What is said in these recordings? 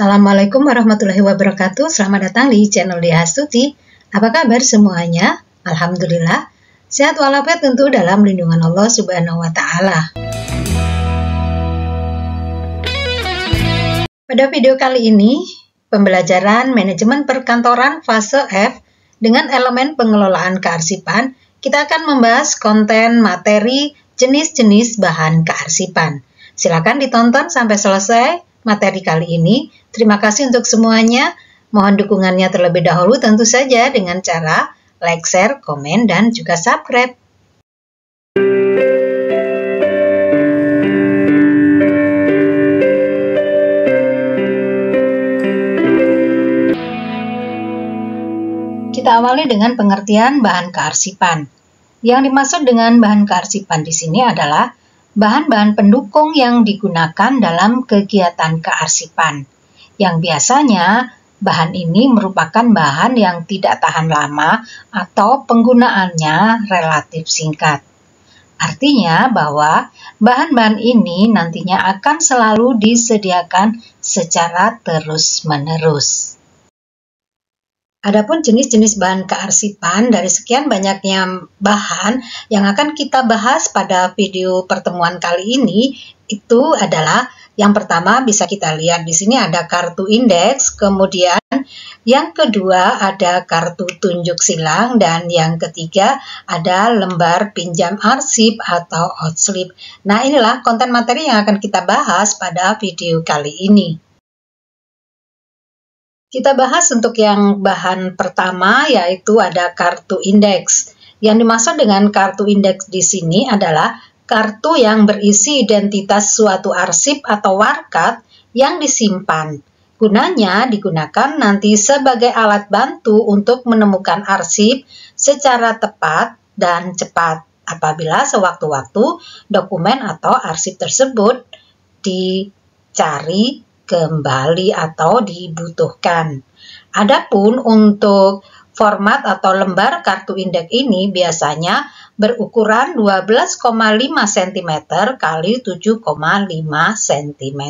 Assalamualaikum warahmatullahi wabarakatuh. Selamat datang di channel Dia Astuti. Apa kabar semuanya? Alhamdulillah. Sehat walafiat tentu dalam lindungan Allah Subhanahu wa Ta'ala. Pada video kali ini, pembelajaran manajemen perkantoran fase F dengan elemen pengelolaan kearsipan, kita akan membahas konten materi jenis-jenis bahan kearsipan. Silakan ditonton sampai selesai materi kali ini. Terima kasih untuk semuanya. Mohon dukungannya terlebih dahulu tentu saja dengan cara like, share, komen, dan juga subscribe. Kita awali dengan pengertian bahan kearsipan. Yang dimaksud dengan bahan kearsipan di sini adalah bahan-bahan pendukung yang digunakan dalam kegiatan kearsipan. Yang biasanya bahan ini merupakan bahan yang tidak tahan lama atau penggunaannya relatif singkat. Artinya bahwa bahan-bahan ini nantinya akan selalu disediakan secara terus-menerus. Adapun jenis-jenis bahan kearsipan dari sekian banyaknya bahan yang akan kita bahas pada video pertemuan kali ini, itu adalah yang pertama bisa kita lihat di sini ada kartu indeks, kemudian yang kedua ada kartu tunjuk silang, dan yang ketiga ada lembar pinjam arsip atau outslip. Nah, inilah konten materi yang akan kita bahas pada video kali ini. Kita bahas untuk yang bahan pertama, yaitu ada kartu indeks. Yang dimaksud dengan kartu indeks di sini adalah kartu yang berisi identitas suatu arsip atau warkat yang disimpan. Gunanya digunakan nanti sebagai alat bantu untuk menemukan arsip secara tepat dan cepat apabila sewaktu-waktu dokumen atau arsip tersebut dicari kembali atau dibutuhkan. Adapun untuk format atau lembar kartu indeks ini biasanya berukuran 12,5 cm kali 7,5 cm.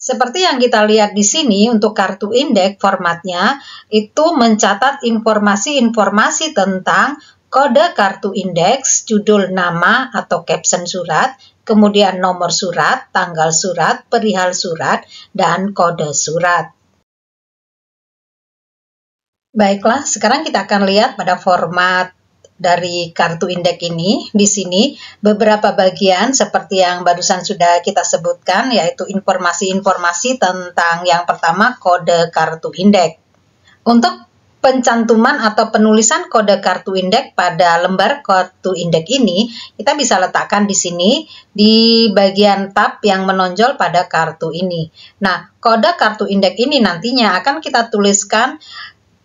Seperti yang kita lihat di sini, untuk kartu indeks formatnya itu mencatat informasi-informasi tentang kode kartu indeks, judul nama atau caption surat, kemudian nomor surat, tanggal surat, perihal surat, dan kode surat. Baiklah, sekarang kita akan lihat pada format dari kartu indeks ini. Di sini beberapa bagian seperti yang barusan sudah kita sebutkan, yaitu informasi-informasi tentang yang pertama kode kartu indeks. Untuk pencantuman atau penulisan kode kartu indeks pada lembar kartu indeks ini, kita bisa letakkan di sini di bagian tab yang menonjol pada kartu ini. Nah, kode kartu indeks ini nantinya akan kita tuliskan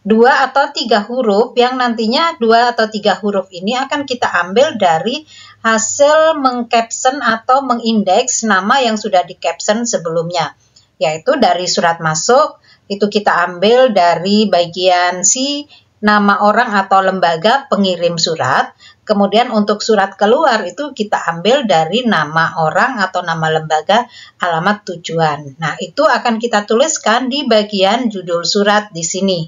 2 atau 3 huruf, yang nantinya 2 atau 3 huruf ini akan kita ambil dari hasil mengcaption atau mengindeks nama yang sudah di-caption sebelumnya, yaitu dari surat masuk. Itu kita ambil dari bagian si nama orang atau lembaga pengirim surat. Kemudian untuk surat keluar itu kita ambil dari nama orang atau nama lembaga, alamat tujuan. Nah, itu akan kita tuliskan di bagian judul surat di sini.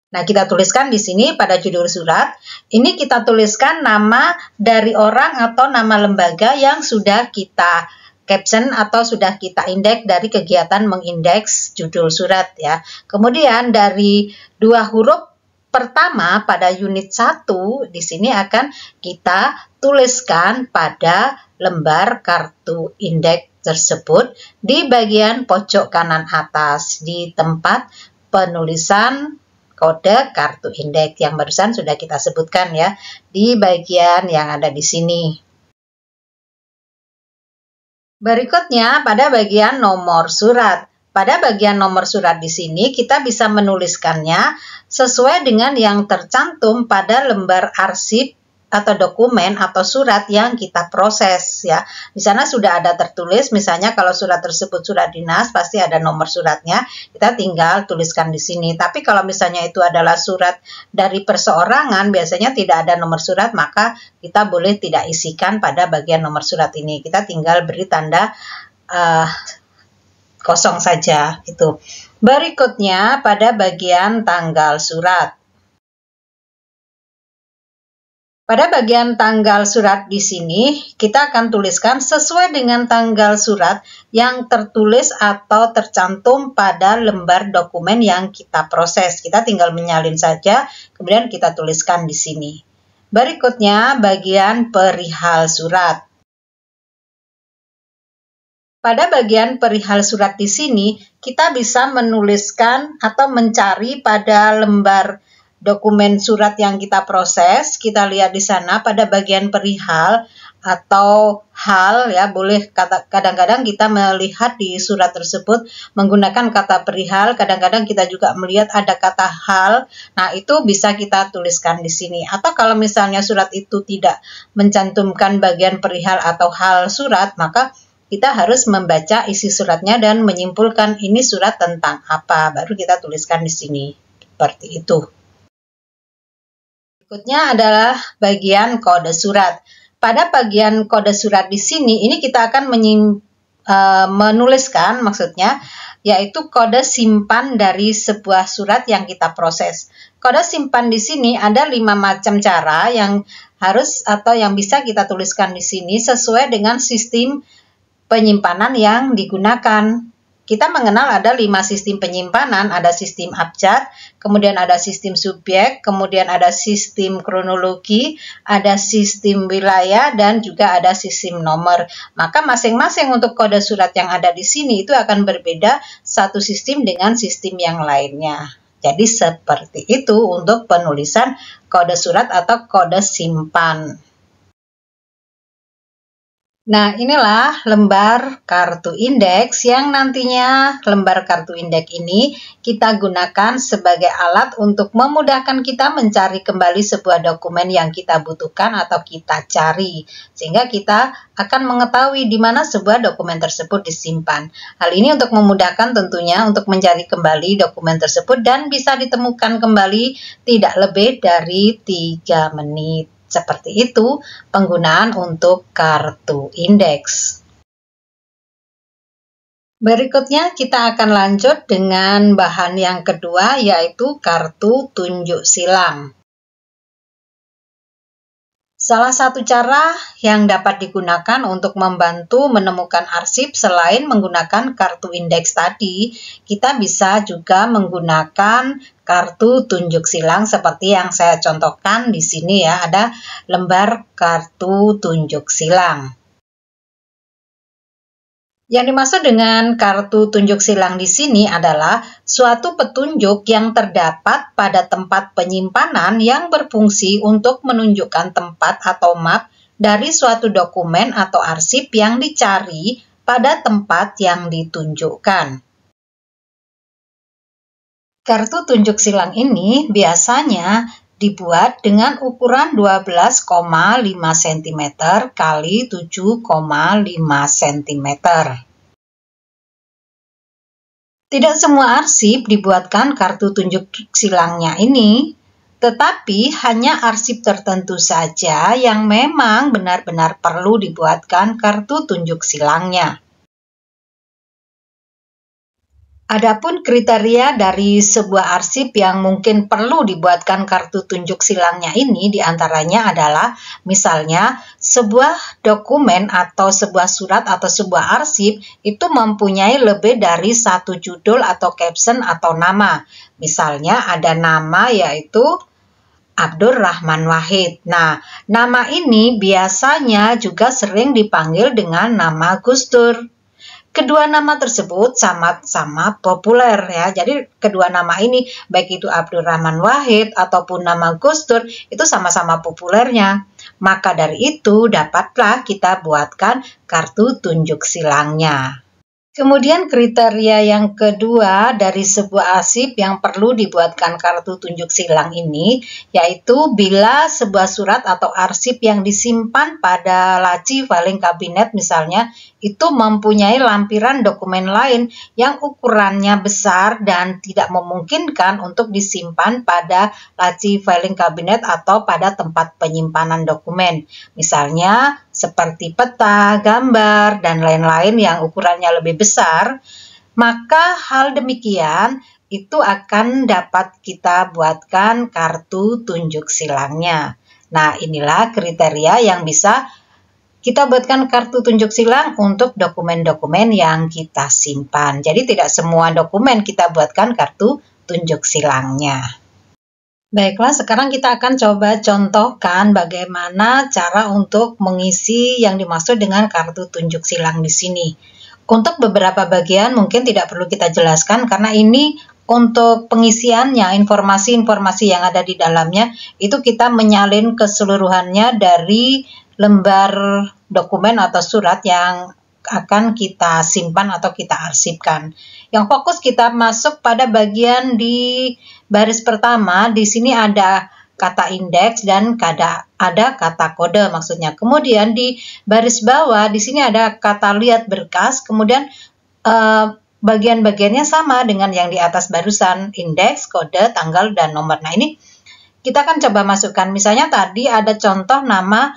Nah, kita tuliskan di sini pada judul surat. Ini kita tuliskan nama dari orang atau nama lembaga yang sudah kita caption atau sudah kita indeks dari kegiatan mengindeks judul surat ya. Kemudian dari 2 huruf pertama pada unit 1 di sini akan kita tuliskan pada lembar kartu indeks tersebut di bagian pojok kanan atas di tempat penulisan kode kartu indeks yang barusan sudah kita sebutkan ya, di bagian yang ada di sini. Berikutnya pada bagian nomor surat. Pada bagian nomor surat di sini kita bisa menuliskannya sesuai dengan yang tercantum pada lembar arsip atau dokumen atau surat yang kita proses ya. Di sana sudah ada tertulis, misalnya kalau surat tersebut surat dinas pasti ada nomor suratnya, kita tinggal tuliskan di sini. Tapi kalau misalnya itu adalah surat dari perseorangan, biasanya tidak ada nomor surat, maka kita boleh tidak isikan pada bagian nomor surat ini. Kita tinggal beri tanda kosong saja itu. Berikutnya pada bagian tanggal surat. Pada bagian tanggal surat di sini, kita akan tuliskan sesuai dengan tanggal surat yang tertulis atau tercantum pada lembar dokumen yang kita proses. Kita tinggal menyalin saja, kemudian kita tuliskan di sini. Berikutnya, bagian perihal surat. Pada bagian perihal surat di sini, kita bisa menuliskan atau mencari pada lembar dokumen surat yang kita proses. Kita lihat di sana pada bagian perihal atau hal ya, boleh kadang-kadang kita melihat di surat tersebut menggunakan kata perihal, kadang-kadang kita juga melihat ada kata hal. Nah, itu bisa kita tuliskan di sini. Atau kalau misalnya surat itu tidak mencantumkan bagian perihal atau hal surat, maka kita harus membaca isi suratnya dan menyimpulkan ini surat tentang apa, baru kita tuliskan di sini. Seperti itu. Berikutnya adalah bagian kode surat. Pada bagian kode surat di sini, ini kita akan menuliskan maksudnya, yaitu kode simpan dari sebuah surat yang kita proses. Kode simpan di sini ada 5 macam cara yang harus atau yang bisa kita tuliskan di sini sesuai dengan sistem penyimpanan yang digunakan. Kita mengenal ada 5 sistem penyimpanan, ada sistem abjad, kemudian ada sistem subjek, kemudian ada sistem kronologi, ada sistem wilayah, dan juga ada sistem nomor. Maka masing-masing untuk kode surat yang ada di sini itu akan berbeda satu sistem dengan sistem yang lainnya. Jadi seperti itu untuk penulisan kode surat atau kode simpan. Nah, inilah lembar kartu indeks yang nantinya lembar kartu indeks ini kita gunakan sebagai alat untuk memudahkan kita mencari kembali sebuah dokumen yang kita butuhkan atau kita cari. Sehingga kita akan mengetahui di mana sebuah dokumen tersebut disimpan. Hal ini untuk memudahkan tentunya untuk mencari kembali dokumen tersebut dan bisa ditemukan kembali tidak lebih dari 3 menit. Seperti itu penggunaan untuk kartu indeks. Berikutnya kita akan lanjut dengan bahan yang kedua, yaitu kartu tunjuk silang. Salah satu cara yang dapat digunakan untuk membantu menemukan arsip selain menggunakan kartu indeks tadi, kita bisa juga menggunakan kartu tunjuk silang seperti yang saya contohkan di sini ya, ada lembar kartu tunjuk silang. Yang dimaksud dengan kartu tunjuk silang di sini adalah suatu petunjuk yang terdapat pada tempat penyimpanan yang berfungsi untuk menunjukkan tempat atau map dari suatu dokumen atau arsip yang dicari pada tempat yang ditunjukkan. Kartu tunjuk silang ini biasanya dibuat dengan ukuran 12,5 cm kali 7,5 cm. Tidak semua arsip dibuatkan kartu tunjuk silangnya ini, tetapi hanya arsip tertentu saja yang memang benar-benar perlu dibuatkan kartu tunjuk silangnya. Adapun kriteria dari sebuah arsip yang mungkin perlu dibuatkan kartu tunjuk silangnya ini diantaranya adalah misalnya sebuah dokumen atau sebuah surat atau sebuah arsip itu mempunyai lebih dari satu judul atau caption atau nama. Misalnya ada nama yaitu Abdur Rahman Wahid. Nah, nama ini biasanya juga sering dipanggil dengan nama Gus Dur. Kedua nama tersebut sama-sama populer ya. Jadi kedua nama ini baik itu Abdur Rahman Wahid ataupun nama Gus Dur itu sama-sama populernya. Maka dari itu dapatlah kita buatkan kartu tunjuk silangnya. Kemudian kriteria yang kedua dari sebuah arsip yang perlu dibuatkan kartu tunjuk silang ini, yaitu bila sebuah surat atau arsip yang disimpan pada laci filing kabinet misalnya, itu mempunyai lampiran dokumen lain yang ukurannya besar dan tidak memungkinkan untuk disimpan pada laci filing kabinet atau pada tempat penyimpanan dokumen. Misalnya seperti peta, gambar, dan lain-lain yang ukurannya lebih besar, maka hal demikian itu akan dapat kita buatkan kartu tunjuk silangnya. Nah, inilah kriteria yang bisa kita buatkan kartu tunjuk silang untuk dokumen-dokumen yang kita simpan. Jadi tidak semua dokumen kita buatkan kartu tunjuk silangnya. Baiklah, sekarang kita akan coba contohkan bagaimana cara untuk mengisi yang dimaksud dengan kartu tunjuk silang di sini. Untuk beberapa bagian mungkin tidak perlu kita jelaskan karena ini untuk pengisiannya, informasi-informasi yang ada di dalamnya, itu kita menyalin keseluruhannya dari lembar dokumen atau surat yang akan kita simpan atau kita arsipkan. Yang fokus kita masuk pada bagian di baris pertama, di sini ada kata indeks dan ada kata kode maksudnya. Kemudian di baris bawah, di sini ada kata lihat berkas, kemudian bagian-bagiannya sama dengan yang di atas barusan, indeks, kode, tanggal, dan nomor. Nah, ini kita akan coba masukkan. Misalnya tadi ada contoh nama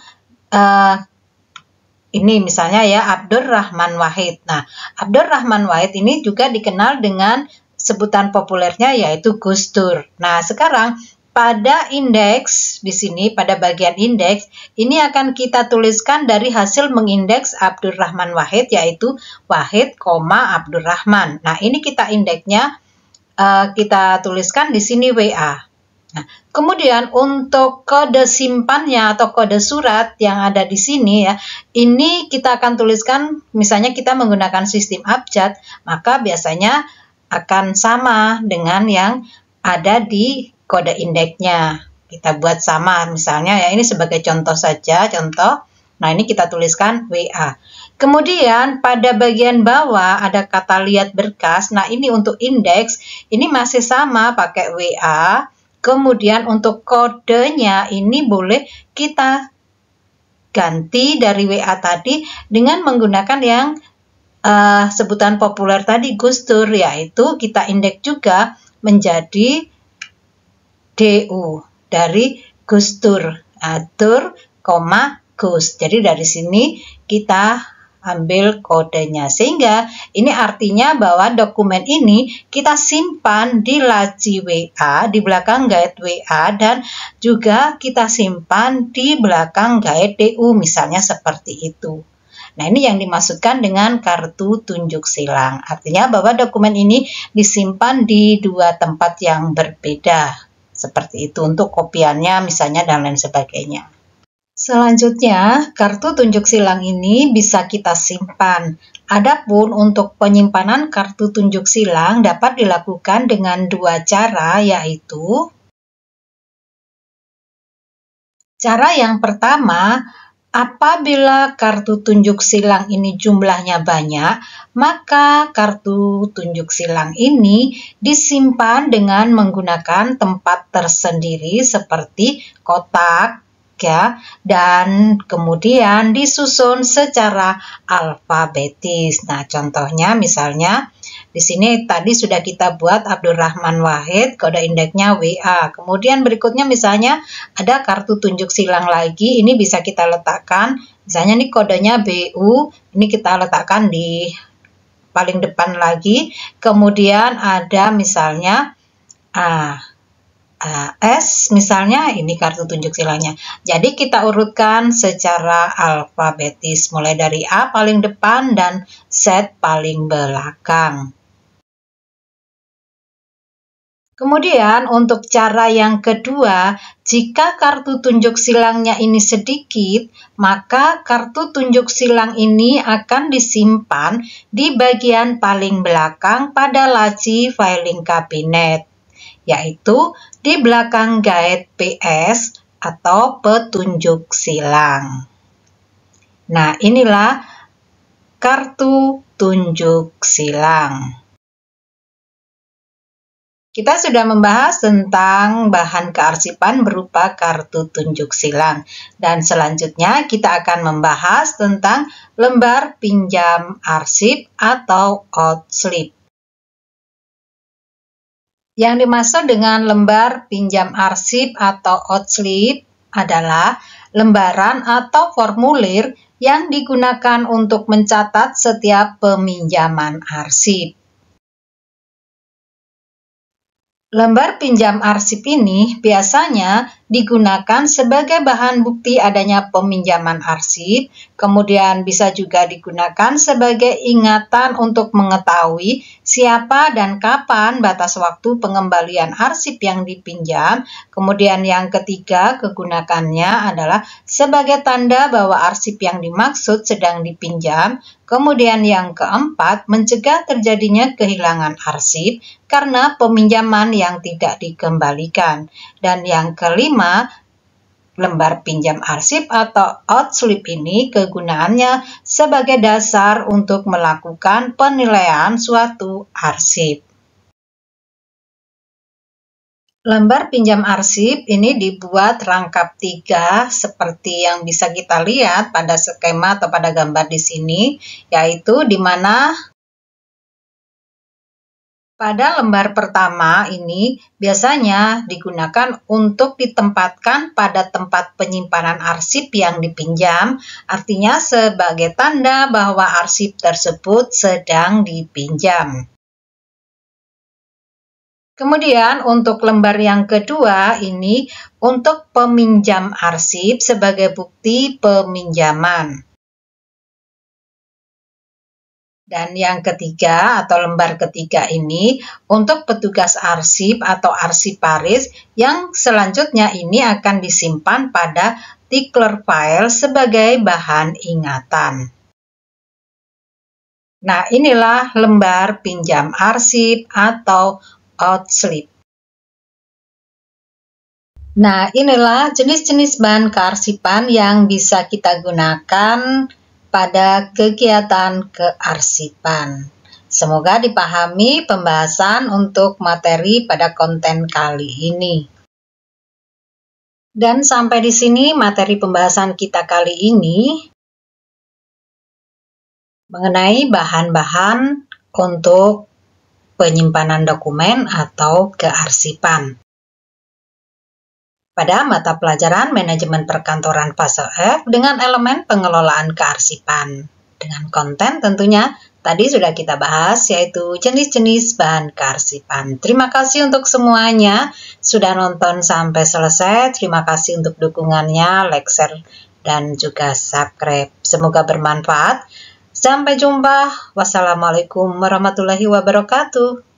ini misalnya ya, Abdurrahman Wahid. Nah, Abdurrahman Wahid ini juga dikenal dengan sebutan populernya yaitu Gus Dur. Nah, sekarang pada indeks di sini, pada bagian indeks, ini akan kita tuliskan dari hasil mengindeks Abdurrahman Wahid yaitu Wahid, Abdurrahman. Nah, ini kita indeksnya kita tuliskan di sini WA. Nah, kemudian untuk kode simpannya atau kode surat yang ada di sini ya, ini kita akan tuliskan, misalnya kita menggunakan sistem abjad, maka biasanya akan sama dengan yang ada di kode indeksnya. Kita buat sama, misalnya ya ini sebagai contoh saja, contoh. Nah, ini kita tuliskan WA. Kemudian pada bagian bawah ada kata lihat berkas. Nah, ini untuk indeks, ini masih sama pakai WA. Kemudian untuk kodenya ini boleh kita ganti dari WA tadi dengan menggunakan yang sebutan populer tadi Gus Dur, yaitu kita indeks juga menjadi DU dari Gus Dur, Dur, Gus. Jadi dari sini kita ambil kodenya, sehingga ini artinya bahwa dokumen ini kita simpan di laci WA, di belakang guide WA, dan juga kita simpan di belakang guide DU, misalnya seperti itu. Nah, ini yang dimaksudkan dengan kartu tunjuk silang. Artinya bahwa dokumen ini disimpan di dua tempat yang berbeda. Seperti itu untuk kopiannya misalnya dan lain sebagainya. Selanjutnya, kartu tunjuk silang ini bisa kita simpan. Adapun untuk penyimpanan kartu tunjuk silang dapat dilakukan dengan dua cara, yaitu cara yang pertama, apabila kartu tunjuk silang ini jumlahnya banyak, maka kartu tunjuk silang ini disimpan dengan menggunakan tempat tersendiri seperti kotak, ya, dan kemudian disusun secara alfabetis. Nah, contohnya misalnya di sini tadi sudah kita buat Abdurrahman Wahid, kode indeksnya WA. Kemudian berikutnya misalnya ada kartu tunjuk silang lagi, ini bisa kita letakkan, misalnya ini kodenya BU, ini kita letakkan di paling depan lagi. Kemudian ada misalnya S, misalnya ini kartu tunjuk silangnya. Jadi kita urutkan secara alfabetis, mulai dari A paling depan dan Z paling belakang. Kemudian untuk cara yang kedua, jika kartu tunjuk silangnya ini sedikit, maka kartu tunjuk silang ini akan disimpan di bagian paling belakang pada laci filing kabinet, yaitu di belakang guide PS atau petunjuk silang. Nah, inilah kartu tunjuk silang. Kita sudah membahas tentang bahan kearsipan berupa kartu tunjuk silang. Dan selanjutnya kita akan membahas tentang lembar pinjam arsip atau outslip. Yang dimaksud dengan lembar pinjam arsip atau outslip adalah lembaran atau formulir yang digunakan untuk mencatat setiap peminjaman arsip. Lembar pinjam arsip ini biasanya digunakan sebagai bahan bukti adanya peminjaman arsip, kemudian bisa juga digunakan sebagai ingatan untuk mengetahui siapa dan kapan batas waktu pengembalian arsip yang dipinjam. Kemudian yang ketiga, kegunakannya adalah sebagai tanda bahwa arsip yang dimaksud sedang dipinjam. Kemudian yang keempat, mencegah terjadinya kehilangan arsip karena peminjaman yang tidak dikembalikan. Dan yang kelima, lembar pinjam arsip atau outslip ini kegunaannya sebagai dasar untuk melakukan penilaian suatu arsip. Lembar pinjam arsip ini dibuat rangkap 3 seperti yang bisa kita lihat pada skema atau pada gambar di sini, yaitu di mana pada lembar pertama ini biasanya digunakan untuk ditempatkan pada tempat penyimpanan arsip yang dipinjam, artinya sebagai tanda bahwa arsip tersebut sedang dipinjam. Kemudian untuk lembar yang kedua ini untuk peminjam arsip sebagai bukti peminjaman. Dan yang ketiga atau lembar ketiga ini untuk petugas arsip atau arsiparis yang selanjutnya ini akan disimpan pada tickler file sebagai bahan ingatan. Nah, inilah lembar pinjam arsip atau outslip. Nah, inilah jenis-jenis bahan kearsipan yang bisa kita gunakan pada kegiatan kearsipan. Semoga dipahami pembahasan untuk materi pada konten kali ini. Dan sampai di sini materi pembahasan kita kali ini mengenai bahan-bahan untuk penyimpanan dokumen atau kearsipan. Pada mata pelajaran Manajemen Perkantoran Fase F dengan elemen pengelolaan kearsipan. Dengan konten tentunya tadi sudah kita bahas yaitu jenis-jenis bahan kearsipan. Terima kasih untuk semuanya sudah nonton sampai selesai. Terima kasih untuk dukungannya, like, share, dan juga subscribe. Semoga bermanfaat. Sampai jumpa. Wassalamualaikum warahmatullahi wabarakatuh.